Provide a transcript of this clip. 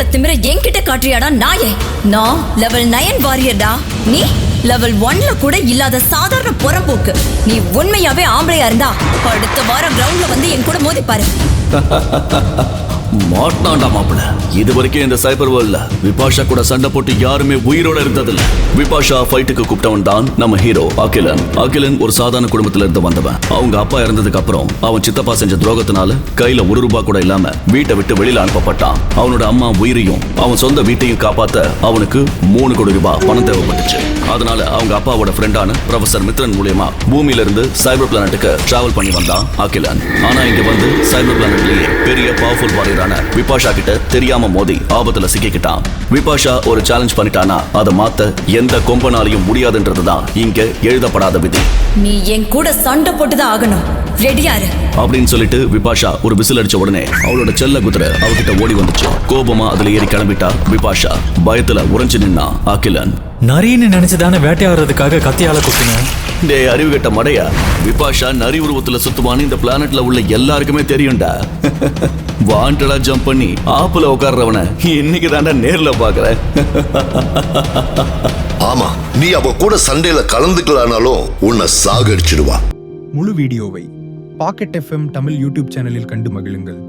இருக்கிற திமிர என்கிட்ட காட்டுறியாடா நாயே? நான் லெவல் 9 வாரியர்டா. நீ லெவல் 1ல கூட இல்லாத சாதாரண புறம்போக்கு. நீ உண்மையாவே ஆம்பளையா இருந்தா அடுத்த வாரம் கிரவுண்ட்ல வந்து என் கூட மோதி பாரு. மாட்டான்டா மாப்பிள. இது வரைக்கும் இந்த சைபர் வேர்ல்ட்ல விபாஷா கூட சண்டை போட்டு யாருமே உயிரோட இருந்ததில்ல. விபாஷா ஃபைட்டுக்கு கூப்பிட்டவன் தான் நம்ம ஹீரோ அகிலன். அகிலன் ஒரு சாதாரண குடும்பத்துல இருந்து வந்தவன். அவங்க அப்பா இறந்ததுக்கு அப்புறம் அவன் சித்தப்பா செஞ்ச துரோகத்தினால கையில ₹1 கூட இல்லாம வீட்டை விட்டு வெளியில அனுப்பப்பட்டான். அவனோட அம்மா உயிரையும் அவன் சொந்த வீட்டையும் காப்பாத்த அவனுக்கு ₹3 கோடி பணம் தேவைப்பட்டுச்சு. அதனால அவங்க அப்பாவோட ஃப்ரெண்டான ப்ரொஃபசர் மித்ரன் மூலமா பூமியில இருந்து சைபர் பிளானட்டுக்கு டிராவல் பண்ணி வந்தான் அகிலன். ஆனா இங்க வந்து சைபர் பிளானட்லயே பெரிய பவர்ஃபுல் வாரியர் விபாஷா கிட்ட தெரியாம மோதி ஆபத்துல சிக்கிக்கிட்டான். விபாஷா ஒரு சேலஞ்ச் பண்ணிட்டானா அதை மாத்த எந்த கொம்பனாலையும் முடியாதுன்றதுதான் இங்க எழுதப்படாத விதி. நீ என் கூட சண்டை போட்டுதான் ஆகணும். ரெடியாரு அப்படின்னு சொல்லிட்டு விபாஷா ஒரு விசில் அடிச்ச உடனே அவளோட செல்ல குதிரை அவகிட்ட ஓடி வந்துச்சு. கோபமா அதுல ஏறி கிளம்பிட்டா விபாஷா. பயத்துல உறைஞ்சு நின்னா அகிலன். நரின்னு நினைச்சதானே வேட்டையாடுறதுக்காக கத்தியால குத்தினேன். டே அறிவு கட்ட மடையா, விபாஷா நரி உருவத்துல சுத்துவான்னு இந்த பிளானட்ல உள்ள எல்லாருக்குமே தெரியும்டா. வாண்டடா ஜம்ப் பண்ணி ஆப்புல உட்கார்றவன இன்னைக்கு தாண்டா நேர்ல பாக்குறேன். ஆமா, நீ அவ கூட சண்டையில கலந்துக்கலானாலும் உன்னை சாகடிச்சிடுவா. முழு வீடியோவை பாக்கெட் FM தமிழ் யூடியூப் சேனலில் கண்டு மகிழுங்கள்.